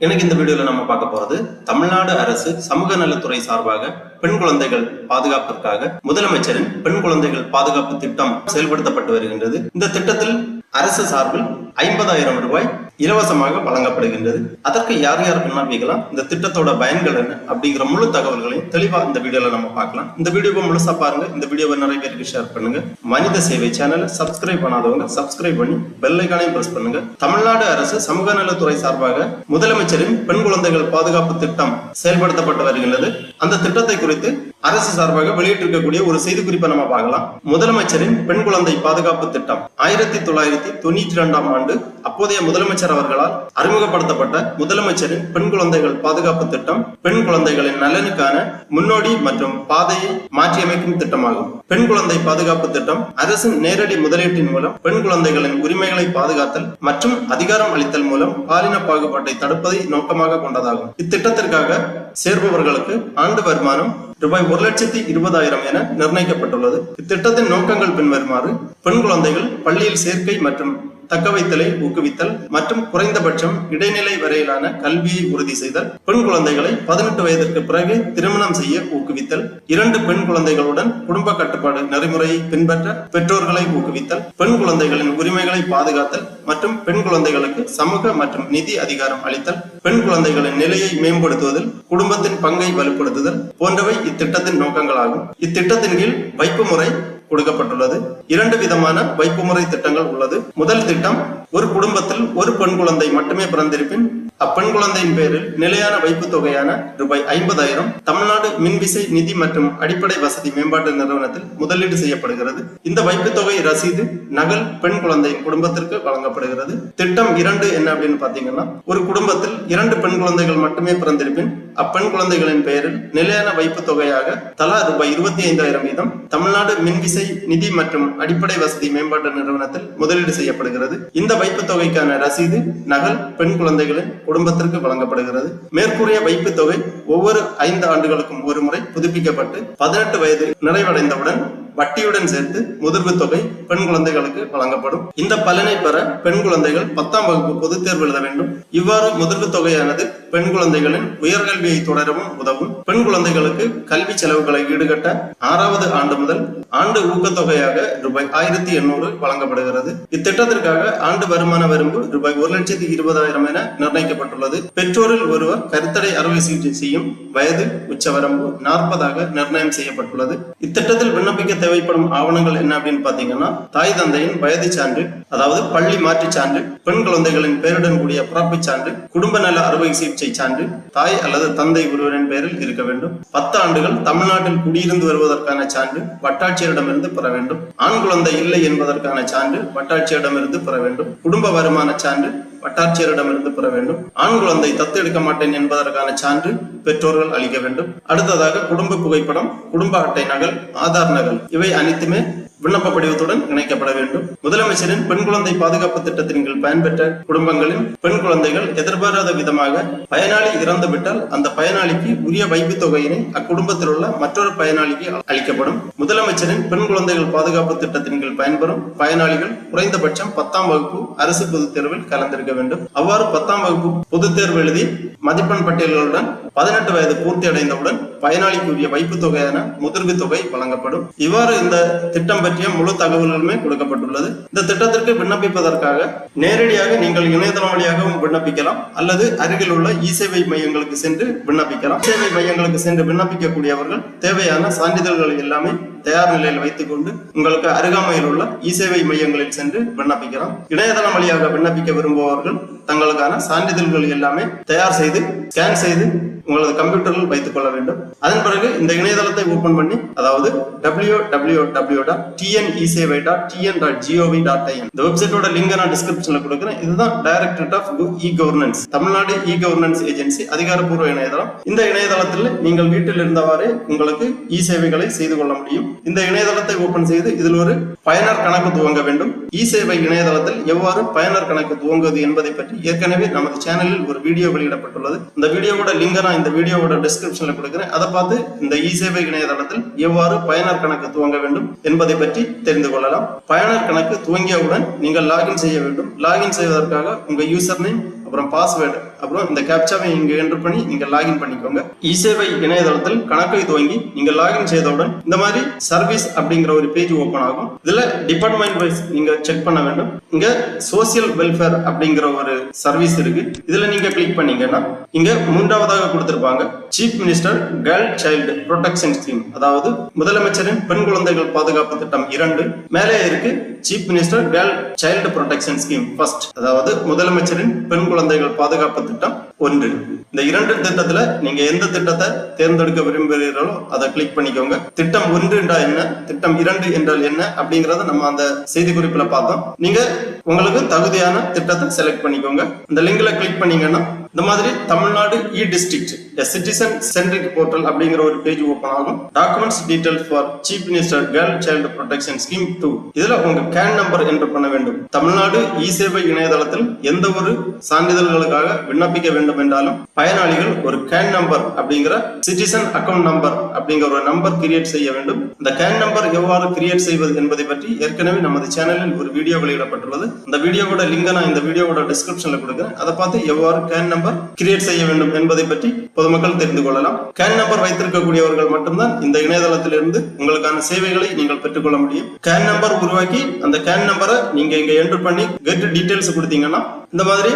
எனக்கு இந்த வீடியோல நம்ம பார்க்க போறது தமிழ்நாடு அரசு சமூக நலத்துறை சார்பாக பெண் குழந்தைகள் பாதுகாப்பிற்காக முதலமைச்சரின் பெண் குழந்தைகள் பாதுகாப்பு திட்டம் செயல்படுத்தப்பட்டு வருகின்றது. இந்த திட்டத்தில் அரசு சார்பில் 50,000 ரூபாய் இலவசமாக வழங்கப்படுகின்றது. அதற்கு யார் யார் விண்ணப்பிக்கலாம், இந்த திட்டத்தோட பயன்கள் என்ன அப்படிங்கிற முழு தகவல்களையும் தெளிவா இந்த வீடியோல நம்ம பார்க்கலாம். இந்த வீடியோவை முழுசா பாருங்க. இந்த வீடியோவை நிறைய பேருக்கு ஷேர் பண்ணுங்க. மனித சேவை சேனலை சப்ஸ்கிரைப் பண்ணாதவங்க சப்ஸ்கிரைப் பண்ணி பெல் ஐகானையும் பிரஸ் பண்ணுங்க. தமிழ்நாடு அரசு சமூக நலத்துறை சார்பாக முதலமைச்சரின் பெண் குழந்தைகள் பாதுகாப்பு திட்டம் செயல்படுத்தப்பட்டு வருகின்றது. அந்த திட்டத்தை குறித்து அரசு சார்பாக வெளியிட்டிருக்கக்கூடிய ஒரு செய்தி குறிப்பை நம்ம பார்க்கலாம். முதலமைச்சரின் பெண் குழந்தை பாதுகாப்பு திட்டம் 1992ஆம் ஆண்டு அப்போதைய முதலமைச்சர் அவர்களால் அறிமுகப்படுத்தப்பட்ட முதலமைச்சரின் பெண் குழந்தைகள் பாதுகாப்பு திட்டம் பெண் குழந்தைகளின் நலனுக்கான முன்னோடி மற்றும் பாதையை மாற்றியமைக்கும் திட்டமாகும். பெண் குழந்தை பாதுகாப்பு திட்டம் அரசின் நேரடி முதலீட்டின் மூலம் பெண் குழந்தைகளின் உரிமைகளை பாதுகாத்தல் மற்றும் அதிகாரம் அளித்தல் மூலம் பாலின பாகுபாட்டை தடுப்பதை நோக்கமாக கொண்டதாகும். இத்திட்டத்திற்காக சேர்பவர்களுக்கு ஆண்டு வருமானம் ரூபாய் 1,20,000 என நிர்ணயிக்கப்பட்டுள்ளது. இத்திட்டத்தின் நோக்கங்கள் பின்வருமாறு: பெண் குழந்தைகள் பள்ளியில் சேர்க்கை மற்றும் தக்கவைத்தலை ஊக்குவித்தல் மற்றும் குறைந்தபட்சம் இடைநிலை வரையிலான கல்வியை உறுதி செய்தல், பெண் குழந்தைகளை 18 வயதிற்கு பிறகு திருமணம் செய்ய ஊக்குவித்தல், 2 பெண் குழந்தைகளுடன் குடும்ப கட்டுப்பாடு நெறிமுறையை பின்பற்ற பெற்றோர்களை ஊக்குவித்தல், பெண் குழந்தைகளின் உரிமைகளை பாதுகாத்தல் மற்றும் பெண் குழந்தைகளுக்கு சமூக மற்றும் நிதி அதிகாரம் அளித்தல், பெண் குழந்தைகளின் நிலையை மேம்படுத்துவதில் குடும்பத்தின் பங்கை வலுப்படுத்துதல் போன்றவை இத்திட்டத்தின் நோக்கங்களாகும். இத்திட்டத்தின் கீழ் வைப்பு முறை கொடுக்கப்பட்டுள்ளது. 2 விதமான வைப்பு முறை திட்டங்கள் உள்ளது. முதல் திட்டம், ஒரு குடும்பத்தில் ஒரு பெண் குழந்தை மட்டுமே பிறந்திருப்பின் அப்பெண் குழந்தையின் பேரில் நிலையான வைப்பு தொகையான ரூபாய் 50,000 தமிழ்நாடு மின்விசை நிதி மற்றும் அடிப்படை வசதி மேம்பாட்டு நிறுவனத்தில் முதலீடு செய்யப்படுகிறது. இந்த வைப்பு தொகை ரசீது நகல் பெண் குழந்தையின் குடும்பத்திற்கு வழங்கப்படுகிறது. திட்டம் 2 என்ன அப்படின்னு பாத்தீங்கன்னா, ஒரு குடும்பத்தில் 2 பெண் குழந்தைகள் மட்டுமே பிறந்திருப்பின் அப்பெண் குழந்தைகளின் பெயரில் நிலையான வைப்பு தொகையாக தலா ரூபாய் 25,000 வீதம் தமிழ்நாடு மின்விசை நிதி மற்றும் அடிப்படை வசதி மேம்பாட்டு நிறுவனத்தில் முதலீடு செய்யப்படுகிறது. இந்த வைப்பு தொகைக்கான ரசீது நகல் பெண் குழந்தைகளின் குடும்பத்திற்கு வழங்கப்படுகிறது. மேற்கூறிய வைப்பு தொகை ஒவ்வொரு 5 ஆண்டுகளுக்கும் ஒரு முறை புதுப்பிக்கப்பட்டு 18 வயது நிறைவடைந்தவுடன் வட்டியுடன் சேர்த்து முதிர்வு தொகை பெண் குழந்தைகளுக்கு வழங்கப்படும். இந்த பலனை பெற பெண் குழந்தைகள் 10ஆம் வகுப்பு பொதுத் தேர்வு எழுத வேண்டும். இவ்வாறு முதிர்வு தொகையானது பெண் குழந்தைகளின் உயர்கல்வியை தொடரவும் உதவும். பெண் குழந்தைகளுக்கு கல்வி செலவுகளை ஈடுகட்ட 6வது ஆண்டு முதல் ஆண்டு ஊக்கத்தொகையாக ரூபாய் 1,800 வழங்கப்படுகிறது. இத்திட்டத்திற்காக ஆண்டு வருமான வரம்பு ரூபாய் 1,20,000 என நிர்ணயிக்கப்பட்டுள்ளது. பெற்றோரில் ஒருவர் கருத்தடை அறுவை சிகிச்சை செய்யும் வயது உச்சவரம்பு 40ஆக நிர்ணயம் செய்யப்பட்டுள்ளது. இத்திட்டத்தில் விண்ணப்பிக்க தேவைப்படும் ஆவணங்கள் என்ன அப்படின்னு பாத்தீங்கன்னா, தாய் தந்தையின் வயது சான்று, அதாவது பள்ளி மாற்று சான்று, பெண் குழந்தைகளின் பெயருடன் கூடிய பிறப்பு சான்று, குடும்ப நல அறுவை சிகிச்சை சான்று தாய் அல்லது தந்தை ஒருவரின் பெயரில் இருக்க வேண்டும். 10 ஆண்டுகள் தமிழ்நாட்டில் குடியிருந்து வருவதற்கான சான்று வட்டாட்சியரிடமிருந்து பெற வேண்டும். ஆண் குழந்தை இல்லை என்பதற்கான சான்று வட்டாட்சியரிடமிருந்து பெற வேண்டும். குடும்ப வருமான சான்று வட்டாட்சியரிடமிருந்து பெற வேண்டும். ஆண் குழந்தை தத்தெடுக்க மாட்டேன் என்பதற்கான சான்று பெற்றோர்கள் அளிக்க வேண்டும். அடுத்ததாக குடும்ப புகைப்படம், குடும்ப அட்டை நகல், ஆதார் நகல் இவை அனைத்துமே விண்ணப்ப படிவத்துடன் இணைக்கப்பட வேண்டும். முதலமைச்சரின் பெண் குழந்தை பாதுகாப்பு திட்டத்தின் கீழ் பயன்பெற்ற குடும்பங்களின் பெண் குழந்தைகள் எதிர்பாராத விதமாக பயனாளி இறந்துவிட்டால் அந்த பயனாளிக்கு உரிய வைப்பு தொகையினை அக்குடும்பத்தில் உள்ள மற்றொரு பயனாளிக்கு அளிக்கப்படும். முதலமைச்சரின் பெண் குழந்தைகள் பாதுகாப்பு திட்டத்தின் கீழ் பயன்பெறும் பயனாளிகள் குறைந்தபட்சம் 10ஆம் வகுப்பு அரசு பொதுத் தேர்வில் கலந்திருக்க வேண்டும். அவ்வாறு 10ஆம் வகுப்பு பொதுத் தேர்வு எழுதி மதிப்பெண் பட்டியல்களுடன் 18 வயது பூர்த்தி அடைந்தவுடன் பயனாளிக்கு உரிய வைப்பு தொகையான முதிர்வு தொகை வழங்கப்படும். இவ்வாறு இந்த திட்டம் பற்றிய முழு தகவல்களுமே கொடுக்கப்பட்டுள்ளது. இந்த திட்டத்திற்கு விண்ணப்பிப்பதற்காக நேரடியாக நீங்கள் இணையதளம் வழியாகவும் விண்ணப்பிக்கலாம் அல்லது அருகில் உள்ள இ-சேவை மையங்களுக்கு சென்று விண்ணப்பிக்கலாம். சேவை மையங்களுக்கு சென்று விண்ணப்பிக்கக்கூடியவர்கள் தேவையான சான்றிதழ்களை எல்லாமே தயார் நிலையில் வைத்துக் கொண்டு உங்களுக்கு அருகாமையில் உள்ள இ-சேவை மையங்களில் சென்று விண்ணப்பிக்கலாம். இணையதளம் வழியாக விண்ணப்பிக்க விரும்புபவர்கள் தங்களுக்கான சான்றிதழ்கள் எல்லாமே தயார் செய்து ஸ்கேன் செய்து உங்களது கம்ப்யூட்டரில் வைத்துக் கொள்ள வேண்டும். அதன் பிறகு இந்த இணையதளத்தை ஓபன் பண்ணி, அதாவது www.tenisevai.tn.gov.in இந்த வெப்சைட்டோட லிங்க் நான் டிஸ்கிரிப்ஷன்ல கொடுக்கிறேன். இதுதான் டைரக்டரேட் ஆஃப் இ-கவர்னன்ஸ், தமிழ்நாடு இ-கவர்னன்ஸ் ஏஜென்சி அதிகாரப்பூர்வ இணையதளம். இந்த இணையதளத்தில் நீங்கள் வீட்டில் இருந்தவாறே உங்களுக்கு இ-சேவைகளை செய்து கொள்ள முடியும். இந்த இணையதளத்தை ஓபன் செய்து இதில் ஒரு பயனர் கணக்கு துவங்க வேண்டும். இ-சேவை இணையதளத்தில் எவ்வாறு பயனர் கணக்கு துவங்குவது என்பதை பற்றி ஏற்கனவே நமது சேனலில் ஒரு வீடியோ வெளியிடப்பட்டுள்ளது. இந்த வீடியோவோட லிங்க் நான் இந்த வீடியோவோட டிஸ்கிரிப்ஷன்ல கொடுக்கிறேன். அதை பார்த்து இந்த இ-சேவை இணையதளத்தில் எவ்வாறு பயனர் கணக்கு துவங்க வேண்டும் என்பதை பற்றி தெரிந்து கொள்ளலாம். பயனர் கணக்கு துவங்கியவுடன் நீங்கள் லாகின் செய்ய வேண்டும். லாகின் செய்வதற்காக உங்க யூசர் நேம் அப்புறம் பாஸ்வேர்டு, அப்புறம் இந்த கேப்சாவை இங்க என்டர் பண்ணி நீங்க லாகின் பண்ணிக்கோங்க. இசேவை இணையதளத்தில் கணக்கை துவங்கி நீங்க லாகின் செய்தவுடன் இந்த மாதிரி சர்வீஸ் அப்படிங்கிற ஒரு பேஜ் ஓபன் ஆகும். இதுல டிபார்ட்மெண்ட் வைஸ் நீங்க செக் பண்ண வேண்டும். இங்க சோசியல் வெல்ஃபேர் அப்படிங்கிற ஒரு சர்வீஸ் இருக்கு. இதுல நீங்க கிளிக் பண்ணீங்கன்னா இங்க மூன்றாவதாக கொடுத்திருப்பாங்க chief minister girl child protection scheme, அதாவது முதலமைச்சரின் பெண் குழந்தைகள் பாதுகாப்பு திட்டம் 2. மேலே இருக்கு chief minister girl child protection scheme first, அதாவது முதலமைச்சரின் பெண் குழந்தைகள் பாதுகாப்பு திட்டம் 1. இந்த 2 திட்டத்துல நீங்க எந்த திட்டத்தை தேர்ந்தெடுக்க விரும்புகிறீர்களோ அதை கிளிக் பண்ணிக்கோங்க. திட்டம் 1 என்றால் என்ன, திட்டம் 2 என்றால் என்ன அப்படிங்கறத நம்ம அந்த செய்தி குறிப்புல பார்த்தோம். நீங்க உங்களுக்கு தகுதியான திட்டத்தை செலக்ட் பண்ணிக்கோங்க. இந்த லிங்க்ல கிளிக் பண்ணீங்கன்னா இந்த மாதிரி தமிழ்நாடு இ டிஸ்ட்ரிக்ட் சிட்டிசன் சென்ட்ரிக் போர்ட்டல் அப்படிங்கிற ஒரு பேஜ் ஓபன் ஆகும். Documents details for chief minister girl child protection scheme 2. இதுல உங்க கேன் நம்பர் என்டர் பண்ண வேண்டும். தமிழ்நாடு இ சேவை இணையதளத்தில் எந்த ஒரு சான்றிதழ்களுக்காக விண்ணப்பிக்க வேண்டும் என்றாலும் பயனாளிகள் ஒரு கேன் நம்பர் அப்படிங்கிற சிட்டிசன் அக்கவுண்ட் நம்பர் அப்படிங்கிற ஒரு நம்பர் கிரியேட் செய்ய வேண்டும். இந்த கேன் நம்பர் எவ்வாறு கிரியேட் செய்வது என்பதை பற்றி ஏற்கனவே நமது சேனலில் ஒரு வீடியோ வெளியிடப்பட்டுள்ளது. இந்த வீடியோவோட லிங்கை நான் இந்த வீடியோவோட டிஸ்கிரிப்ஷன்ல கொடுக்கிறேன். அதை பார்த்து எவ்வாறு கேன் நம்பர் கிரியேட் செய்ய வேண்டும் என்பதை பற்றி பொதுமக்கள் தெரிந்து கொள்ளலாம். கேன் நம்பர் வைத்திருக்கக்கூடியவர்கள் மட்டும்தான் இந்த இணையதளத்திலிருந்து உங்களுக்கான சேவைகளை நீங்கள் பெற்றுக்கொள்ள முடியும். கேன் நம்பர் உருவாக்கி அந்த கேன் நம்பரை நீங்க இங்க என்டர் பண்ணி கெட் டீடைல்ஸ் கொடுத்தீங்கன்னா இந்த மாதிரி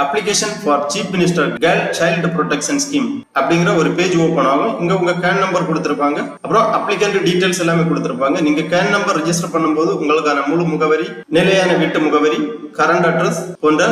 application for chief minister girl child protection scheme அப்படிங்கிற ஒரு பேஜ் ஓபன் ஆகும். இங்க உங்க கேன் நம்பர் கொடுத்திருப்பாங்க, அப்புறம் அப்ளிகண்ட் டீடைல்ஸ் எல்லாமே கொடுத்திருப்பாங்க. நீங்க கேன் நம்பர் ரெஜிஸ்டர் பண்ணும்போது உங்களுக்கான முழு முகவரி, நிலையான வீட்டு முகவரி, கரண்ட் அட்ரஸ் போன்ற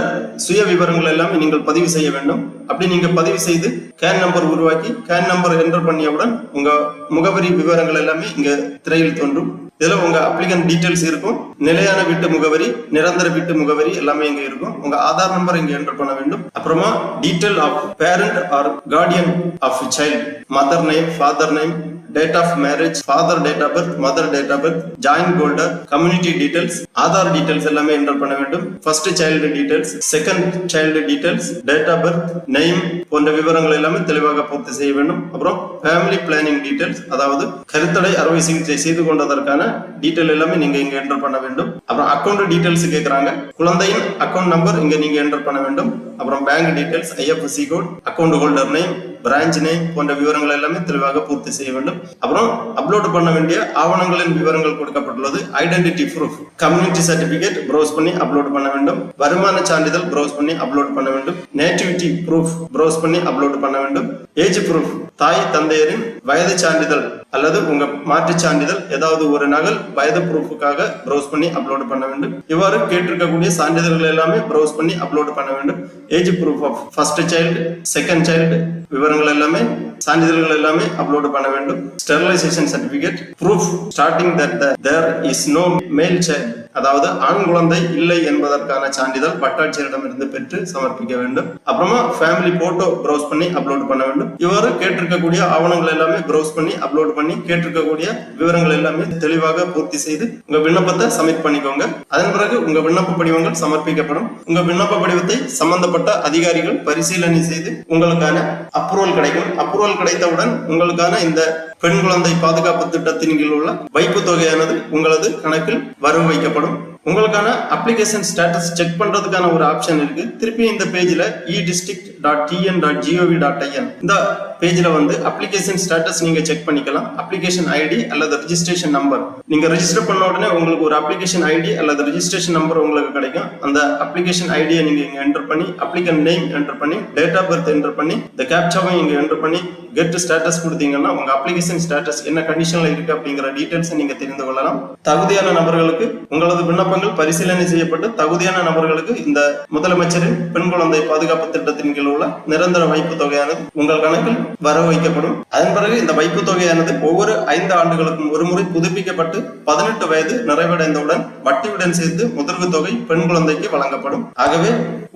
சுய விவரங்கள் எல்லாமே நீங்கள் பதிவு செய்ய வேண்டும். அப்படி நீங்க பதிவு செய்து கேன் நம்பர் உருவாக்கி கேன் நம்பர் என்டர் பண்ணியவுடன் உங்க முகவரி விவரங்கள் எல்லாமே இங்க திரையில் தோன்றும். இதுல உங்க அப்ளிகன்ட் டீடைல்ஸ் இருக்கும், நிலையான வீட்டு முகவரி, நிரந்தர வீட்டு முகவரி எல்லாமே இங்க இருக்கும். உங்க ஆதார் நம்பர் இங்க என்டர் பண்ண வேண்டும். அப்புறமா detail of parent or guardian of child, mother name, father name, date of marriage, father date of birth, mother date of birth, joint holder, community details, Aadhaar details எல்லாமே என்டர் பண்ண வேண்டும். First child details, second child details, date of birth, name போன்ற விவரங்கள் எல்லாமே தெளிவாக பூர்த்தி செய்ய வேண்டும். அப்புறம் ஃபேமிலி பிளானிங் டீடைல்ஸ், அதாவது கருத்தடை அறுவை சிகிச்சை செய்து கொண்டதற்கான டீடைல் எல்லாமே நீங்க இங்க என்டர் பண்ண வேண்டும். அப்புறம் அக்கௌண்ட் டீடைல்ஸ் கேட்கறாங்க, குழந்தையின் அக்கௌண்ட் நம்பர் இங்க நீங்க என்டர் பண்ண வேண்டும். அப்புறம் bank details, IFSC code, account holder name, branch name போன்ற விவரங்கள் எல்லாமே தெளிவாக பூர்த்தி செய்ய வேண்டும். அப்புறம் அப்லோட் பண்ண வேண்டிய ஆவணங்களின் விவரங்கள் கொடுக்கப்பட்டுள்ளது. Identity proof, community certificate browse பண்ணி அப்லோட் பண்ண வேண்டும். வருமான சான்றிதழ் ப்ரௌஸ் பண்ணி அப்லோட் பண்ண வேண்டும். நேட்டிவிட்டி ப்ரூஃப் ப்ரௌஸ் பண்ணி அப்லோட் பண்ண வேண்டும். ஏஜ் ப்ரூஃப், தாய் தந்தையரின் வயது சான்றிதழ் அல்லது உங்க மாற்று சான்றிதழ் ஏதாவது ஒரு நகல் வயது ப்ரூஃபுக்காக ப்ரௌஸ் பண்ணி அப்லோட் பண்ண வேண்டும். இவ்வாறு கேட்டிருக்கக்கூடிய சான்றிதழ்கள் எல்லாமே ப்ரௌஸ் பண்ணி அப்லோட் பண்ண வேண்டும். Age proof of first child, second child விவரங்கள் எல்லாமே, சான்றிதழ்கள் எல்லாமே அப்லோட் பண்ண வேண்டும். Sterilisation certificate, proof starting that there is no male child, அதாவது ஆண் குழந்தை இல்லை என்பதற்கான சான்றிதழ் வட்டாட்சியரிடமிருந்து பெற்று சமர்ப்பிக்க வேண்டும். அப்புறமா ஃபேமிலி போட்டோ ப்ரௌஸ் பண்ணி அப்லோட் பண்ண வேண்டும். இவ்வாறு கேட்டிருக்கக்கூடிய ஆவணங்கள் எல்லாமே ப்ரௌஸ் பண்ணி அப்லோட் பண்ணி கேட்டிருக்கக்கூடிய விவரங்கள் எல்லாமே தெளிவாக பூர்த்தி செய்து உங்க விண்ணப்பத்தை சப்மிட் பண்ணிக்கோங்க. அதன் பிறகு உங்க விண்ணப்ப படிவங்கள் சமர்ப்பிக்கப்படும். உங்க விண்ணப்ப படிவத்தை சம்பந்தப்பட்ட அதிகாரிகள் பரிசீலனை செய்து உங்களுக்கான அப்ரூவல் கிடைக்கும். அப்ரூவல் கிடைத்தவுடன் உங்களுக்கான இந்த பெண் குழந்தை பாதுகாப்பு திட்டத்தின் கீழ் உள்ள வைப்பு தொகையானது உங்களது கணக்கில் வரவு வைக்கப்படும். உங்களுக்கான அப்ளிகேஷன் ஸ்டேட்டஸ் செக் பண்றதுக்கான ஒரு ஆப்ஷன் இருக்கு. திருப்பி இந்த பேஜ்ல edistrict.tn.gov.in இந்த பேஜ்ல வந்து அப்ளிகேஷன் ஸ்டேட்டஸ் நீங்க செக் பண்ணிக்கலாம். அப்ளிகேஷன் ஐடி அல்லது ரெஜிஸ்ட்ரேஷன் நம்பர் நீங்க ரெஜிஸ்டர் பண்ண உடனே உங்களுக்கு ஒரு அப்ளிகேஷன் ஐடி அல்லது ரெஜிஸ்ட்ரேஷன் நம்பர் உங்களுக்கு கிடைக்கும். அந்த அப்ளிகேஷன் ஐடியை நீங்க இங்க என்டர் பண்ணி அப்ளிகன் நேம் என்டர் பண்ணி டேட் ஆஃப் பர்த் என்டர் பண்ணி இந்த கேப்சாவை இங்க என்டர் பண்ணி கெட் ஸ்டேட்டஸ் கொடுத்தீங்கன்னா உங்க அப்ளிகேஷன் ஸ்டேட்டஸ் என்ன கண்டிஷன்ல இருக்கு அப்படிங்கிற டீடைல்ஸ் நீங்க தெரிந்து கொள்ளலாம். தகுதியான நபர்களுக்கு உங்களது விண்ணப்பங்கள் பரிசீலனை செய்யப்பட்டு தகுதியான நபர்களுக்கு இந்த முதலமைச்சரின் பெண் குழந்தை பாதுகாப்பு திட்டத்தின் கீழ் உள்ள நிரந்தர வைப்பு தொகையானது உங்கள் கணக்கில் வரவு வைக்கப்படும். அதன் பிறகு இந்த வைப்பு தொகையானது ஒவ்வொரு 5 ஆண்டுகளுக்கும் ஒரு முறை புதுப்பிக்கப்பட்டு 18 வயது நிறைவடைந்தவுடன் வட்டியுடன் சேர்த்து முதிர்வு தொகை பெண் குழந்தைக்கு வழங்கப்படும். ஆகவே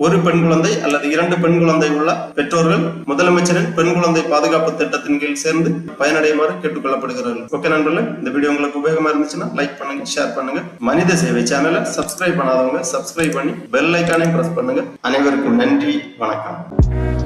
ஒரு பெண் குழந்தை அல்லது 2 பெண் குழந்தை உள்ள பெற்றோர்கள் முதலமைச்சரின் பெண் குழந்தை பாதுகாப்பு திட்டத்தின் கீழ் சேர்ந்து பயனடையுமாறு கேட்டுக்கொள்ளப்படுகிறார்கள். ஓகே நண்பர்களே, இந்த வீடியோ உங்களுக்கு உபயோகமா இருந்துச்சுன்னா லைக் பண்ணுங்க, ஷேர் பண்ணுங்க. மனித சேவை சேனலை சப்ஸ்கிரைப் பண்ணாதவங்க சப்ஸ்கிரைப் பண்ணி பெல் ஐக்கானையும் பிரஸ் பண்ணுங்க. அனைவருக்கும் நன்றி, வணக்கம்.